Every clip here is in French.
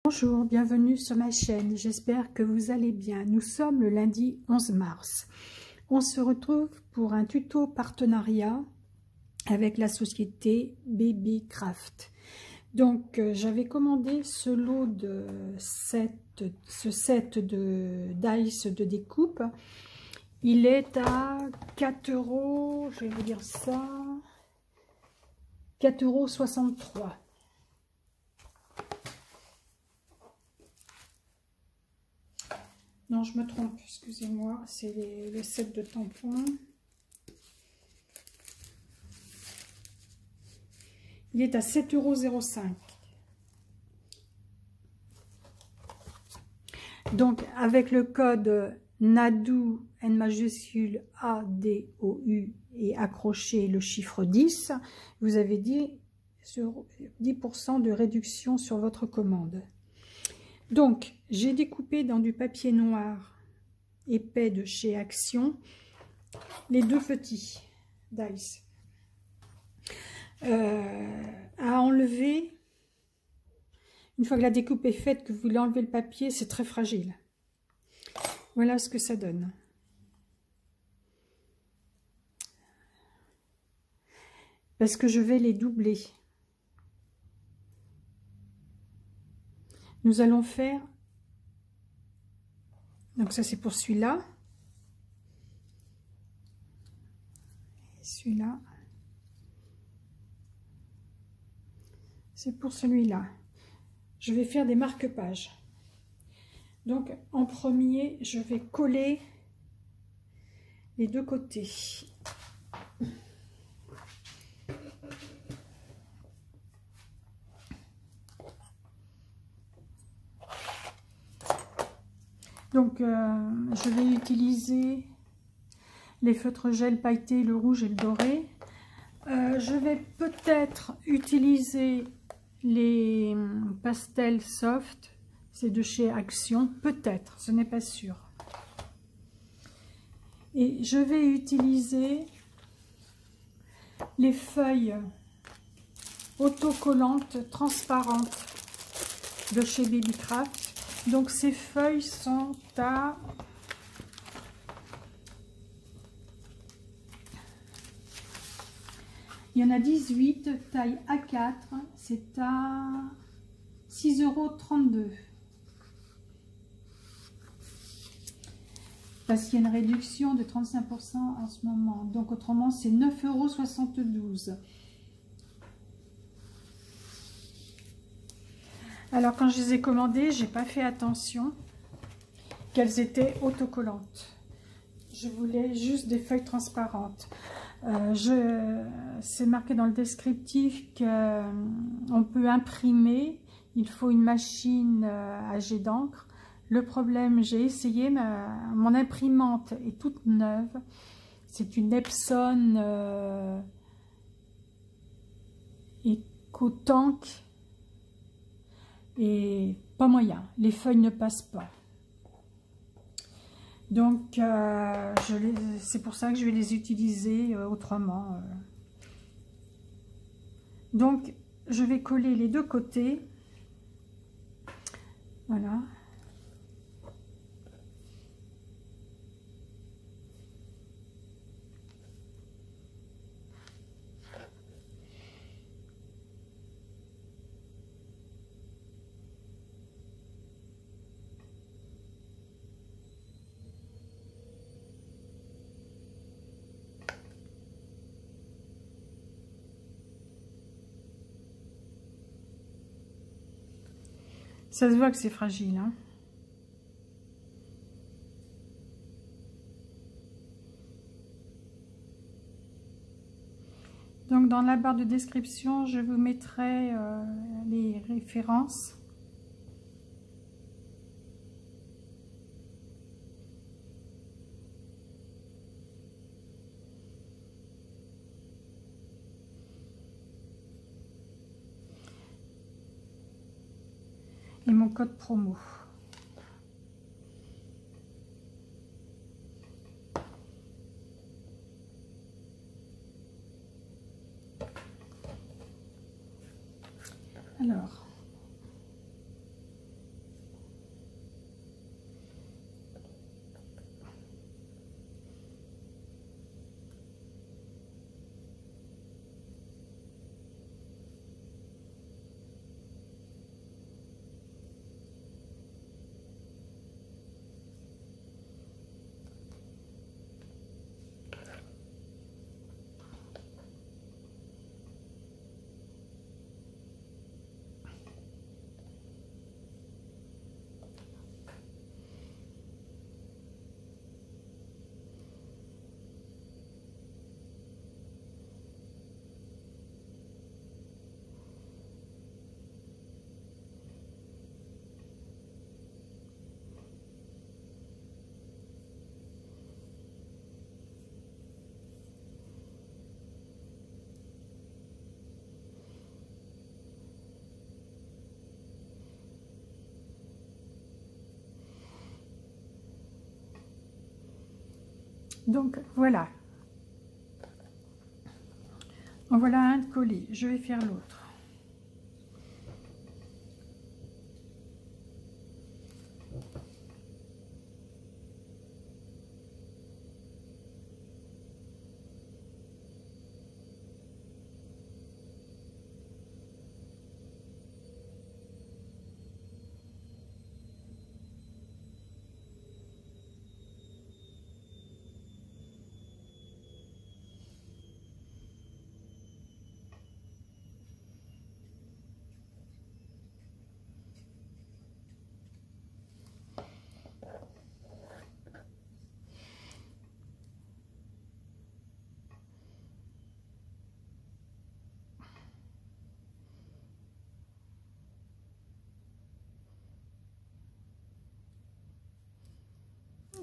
Bonjour, bienvenue sur ma chaîne, j'espère que vous allez bien. Nous sommes le lundi 11 mars. On se retrouve pour un tuto partenariat avec la société Babycraft. Donc j'avais commandé ce lot de ce set de dice de découpe. Il est à 4 €, je vais vous dire ça, 4,63 €. Non, je me trompe, excusez-moi, c'est les sets de tampons. Il est à 7,05 €. Donc, avec le code NADOU, N majuscule A-D-O-U, et accroché le chiffre 10, vous avez 10% de réduction sur votre commande. Donc, j'ai découpé dans du papier noir épais de chez Action les deux petits dice à enlever. Une fois que la découpe est faite, que vous voulez enlever le papier, c'est très fragile. Voilà ce que ça donne. Parce que je vais les doubler. Nous allons faire, donc ça c'est pour celui-là, et celui-là, c'est pour celui-là. Je vais faire des marque-pages. Donc en premier, je vais coller les deux côtés. Donc, je vais utiliser les feutres gel pailletés, le rouge et le doré. Je vais peut-être utiliser les pastels soft, c'est de chez Action, peut-être, ce n'est pas sûr. Et je vais utiliser les feuilles autocollantes transparentes de chez Babycraft. Donc ces feuilles sont à il y en a 18, taille A4, c'est à 6,32 €. Parce qu'il y a une réduction de 35% en ce moment. Donc autrement c'est 9,72 €. Alors quand je les ai commandées, j'ai pas fait attention qu'elles étaient autocollantes. Je voulais juste des feuilles transparentes. C'est marqué dans le descriptif qu'on peut imprimer. Il faut une machine à jet d'encre. Le problème, j'ai essayé, mon imprimante est toute neuve. C'est une Epson EcoTank. Et pas moyen, les feuilles ne passent pas. Donc, c'est pour ça que je vais les utiliser autrement. Donc, je vais coller les deux côtés. Voilà. Ça se voit que c'est fragile, hein. Donc dans la barre de description, je vous mettrai les références. Et mon code promo. Alors, Donc voilà. En voilà un de collé. Je vais faire l'autre.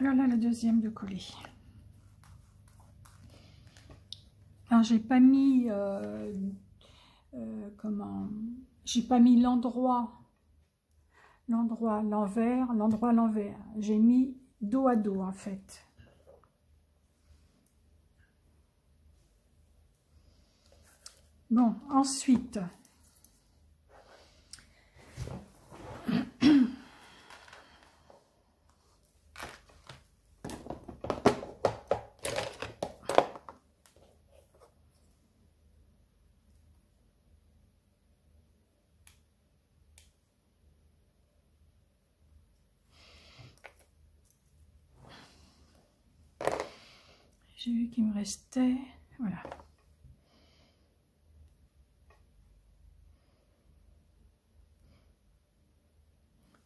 Voilà le deuxième de coller. Alors j'ai pas mis comment, j'ai pas mis l'endroit l'envers. J'ai mis dos à dos en fait. Bon, ensuite, j'ai vu qu'il me restait, voilà.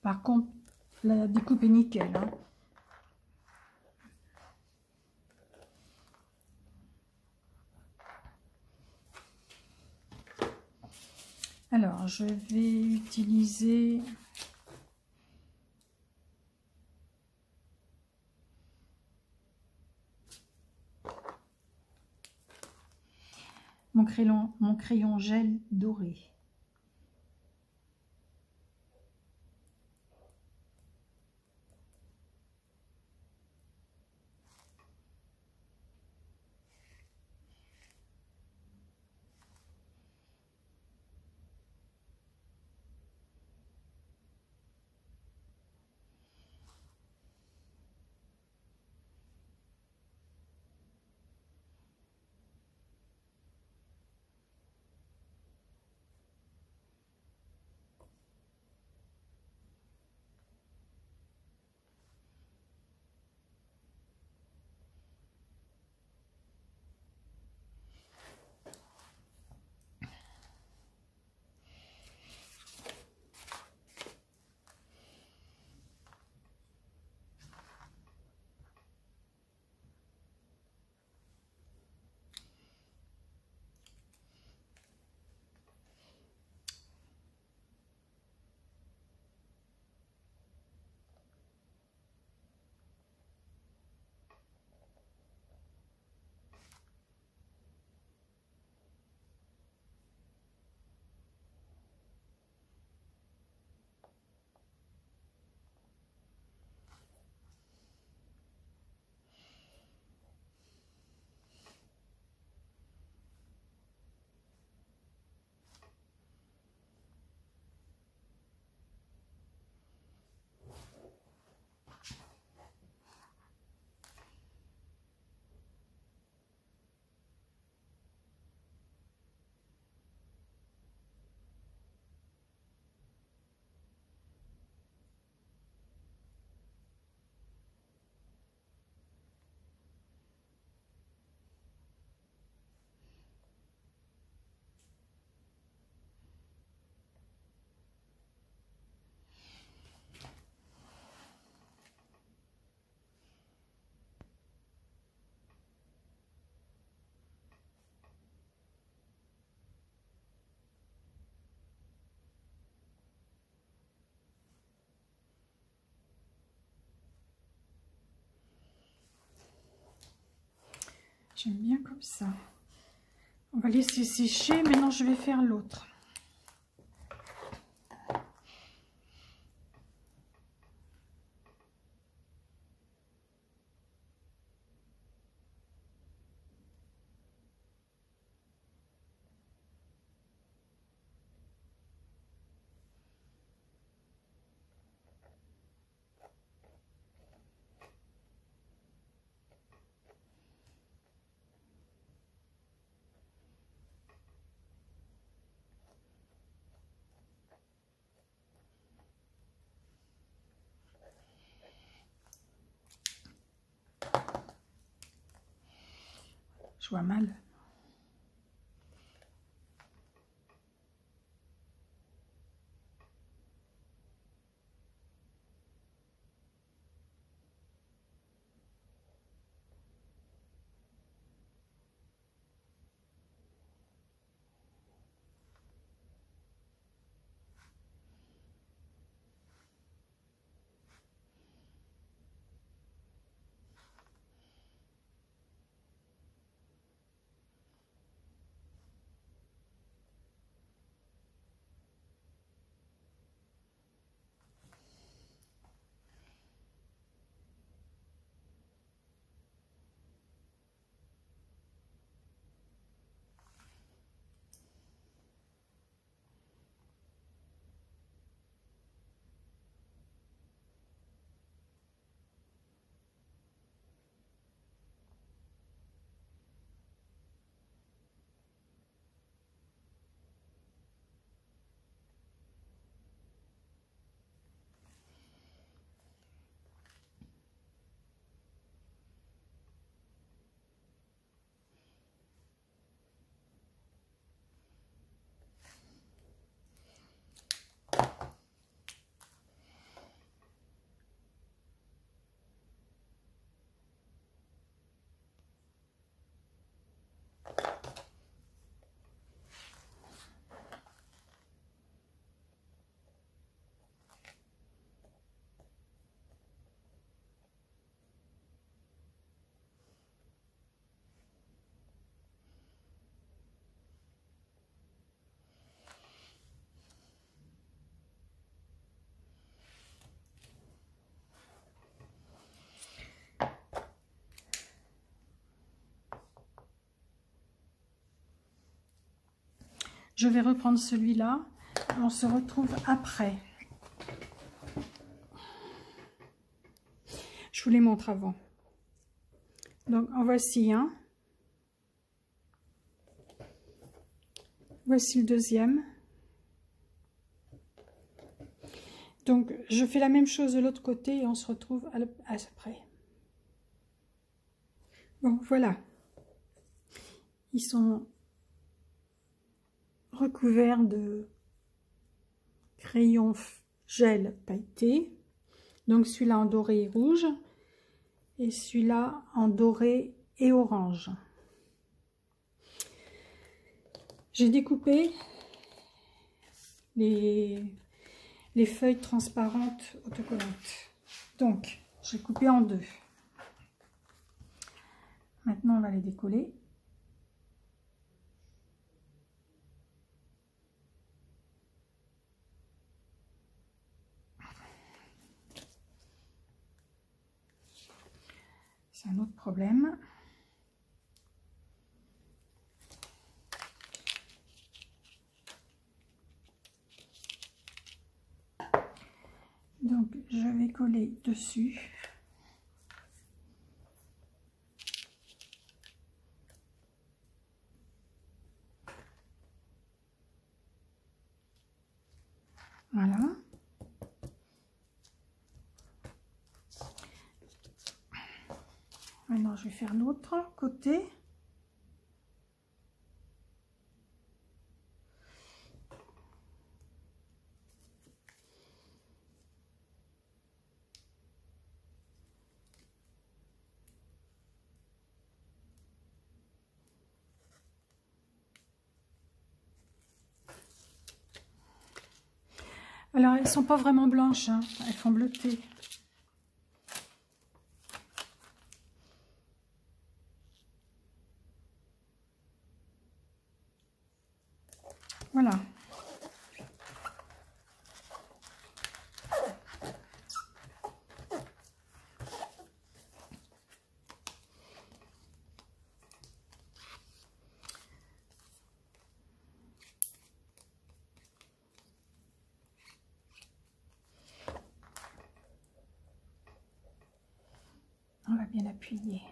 Par contre, la découpe est nickel, hein. Alors, je vais utiliser mon crayon gel doré. J'aime bien comme ça. On va laisser sécher. Maintenant, je vais faire l'autre. Je vois mal. Je vais reprendre celui-là. On se retrouve après. Je vous les montre avant. Donc, en voici un. Voici le deuxième. Donc, je fais la même chose de l'autre côté et on se retrouve après. Bon, voilà. Ils sont recouverts de crayon gel pailleté. Donc, celui-là en doré et rouge. Et celui-là en doré et orange. J'ai découpé les feuilles transparentes autocollantes. Donc, j'ai coupé en deux. Maintenant, on va les décoller. C'est un autre problème. Donc, je vais coller dessus. Voilà. Maintenant, je vais faire l'autre côté. Alors, elles ne sont pas vraiment blanches, hein. Elles font bleuter. Voilà. On va bien appuyer.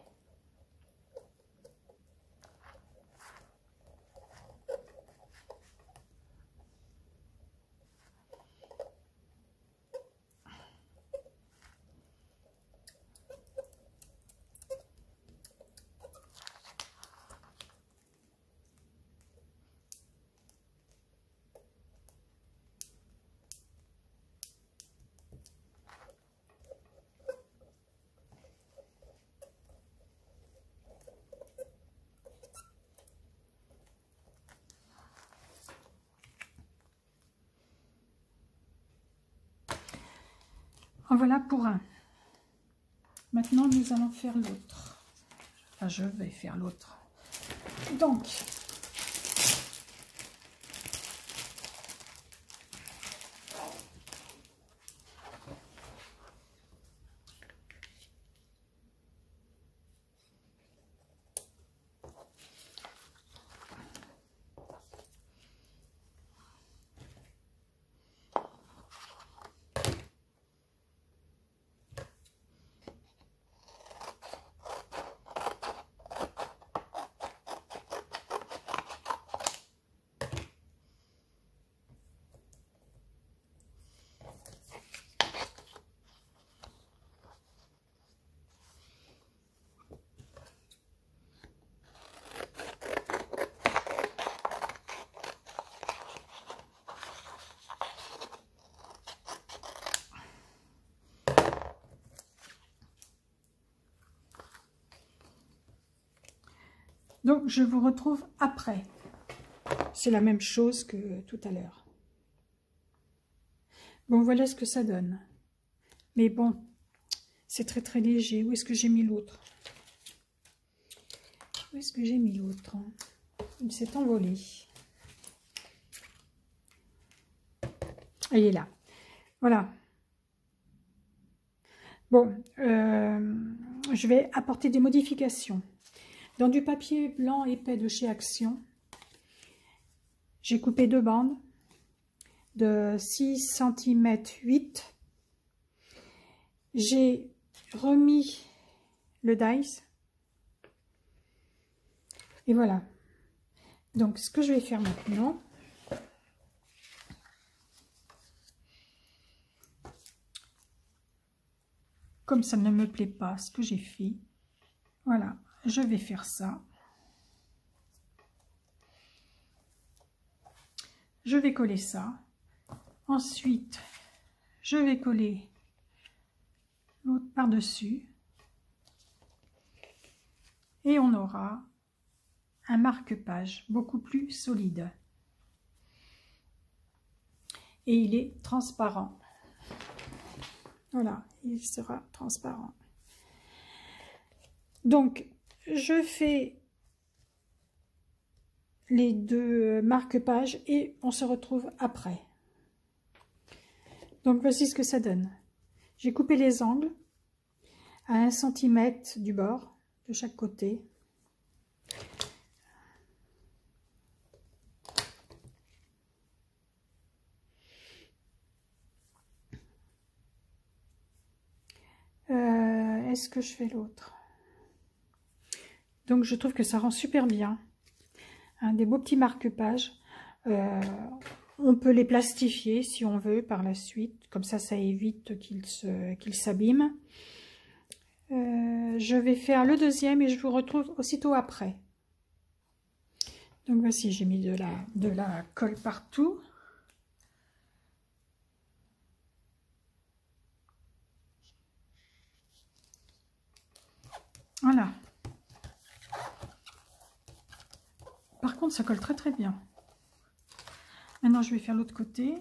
En voilà pour un. Maintenant, nous allons faire l'autre. Enfin, je vais faire l'autre. Donc, je vous retrouve après. C'est la même chose que tout à l'heure. Bon, voilà ce que ça donne. Mais bon, c'est très très léger. Où est-ce que j'ai mis l'autre? Où est-ce que j'ai mis l'autre? Il s'est envolé. Il est là. Voilà. Bon, je vais apporter des modifications. Dans du papier blanc épais de chez Action, j'ai coupé 2 bandes de 6 cm 8. J'ai remis le dies. Et voilà. Donc, ce que je vais faire maintenant, comme ça ne me plaît pas ce que j'ai fait, voilà, je vais faire ça. Je vais coller ça. Ensuite, je vais coller l'autre par-dessus. Et on aura un marque-page beaucoup plus solide. Et il est transparent. Voilà, il sera transparent. Donc, je fais les 2 marque-pages et on se retrouve après. Donc, voici ce que ça donne. J'ai coupé les angles à 1 cm du bord, de chaque côté. Est-ce que je fais l'autre? Donc, je trouve que ça rend super bien. Des beaux petits marque-pages. On peut les plastifier si on veut par la suite. Comme ça évite qu'ils s'abîment. Je vais faire le deuxième et je vous retrouve aussitôt après. Donc, voici, j'ai mis de la colle partout. Voilà. Par contre, ça colle très très bien. Maintenant, je vais faire l'autre côté.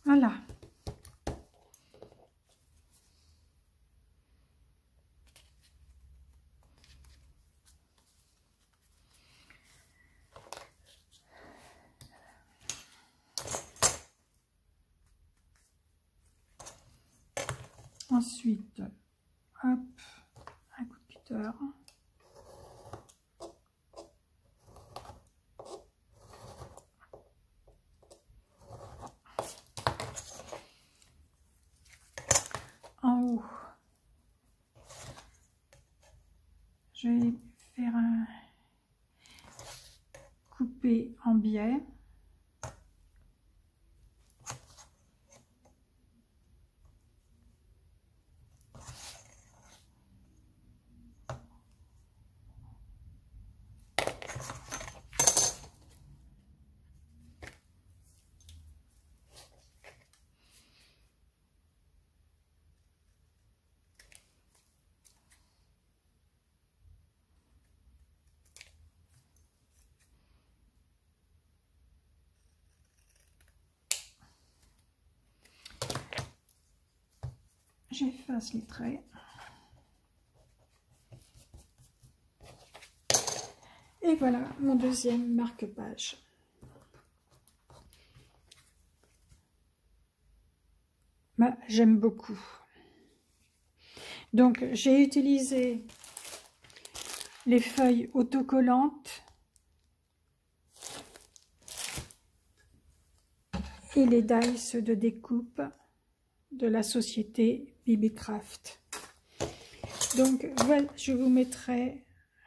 Voilà. Ensuite, hop, un coup de cutter. En haut, je vais faire un coupé en biais. J'efface les traits. Et voilà mon deuxième marque-page. Bah, j'aime beaucoup. Donc, j'ai utilisé les feuilles autocollantes et les dies de découpe de la société BB-Craft. Donc, voilà, je vous mettrai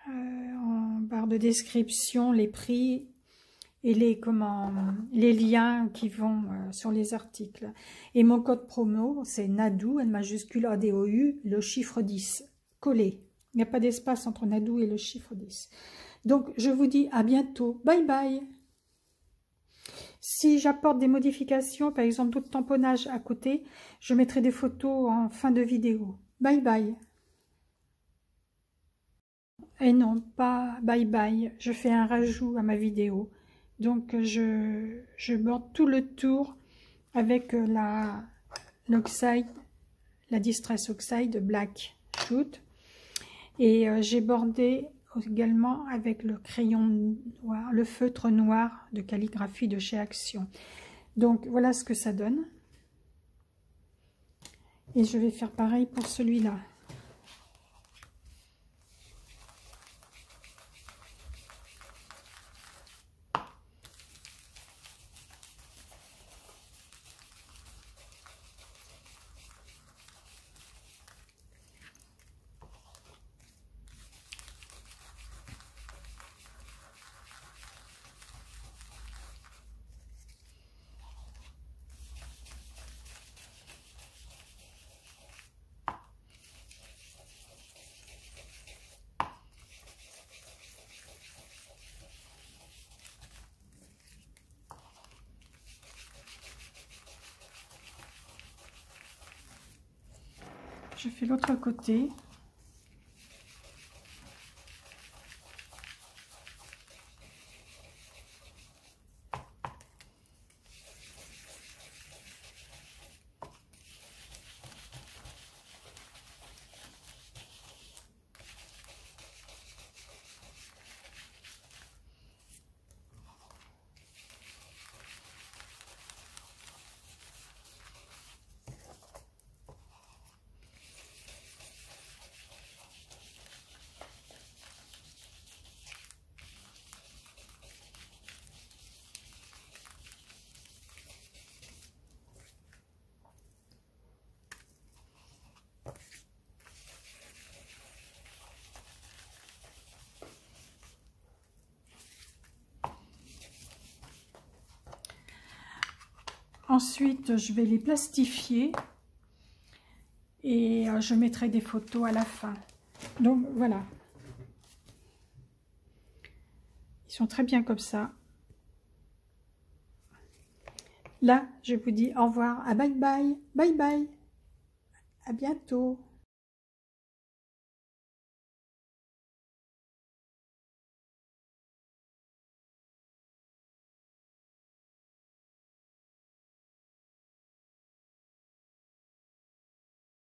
en barre de description les prix et les liens qui vont sur les articles. Et mon code promo, c'est NADOU, N majuscule ADOU, le chiffre 10, collé. Il n'y a pas d'espace entre NADOU et le chiffre 10. Donc, je vous dis à bientôt. Bye bye. Si j'apporte des modifications, par exemple d'autres tamponnages à côté, je mettrai des photos en fin de vidéo. Bye bye. Et non, pas bye bye. Je fais un rajout à ma vidéo. Donc, je borde tout le tour avec l'oxide, la Distress Oxide Black Shoot. Et j'ai bordé également avec le crayon noir, le feutre noir de calligraphie de chez Action. Donc, voilà ce que ça donne. Et je vais faire pareil pour celui-là. Je fais l'autre côté. Ensuite, je vais les plastifier et je mettrai des photos à la fin. Donc voilà. Ils sont très bien comme ça. Là, je vous dis au revoir, à bye bye, bye bye, à bientôt.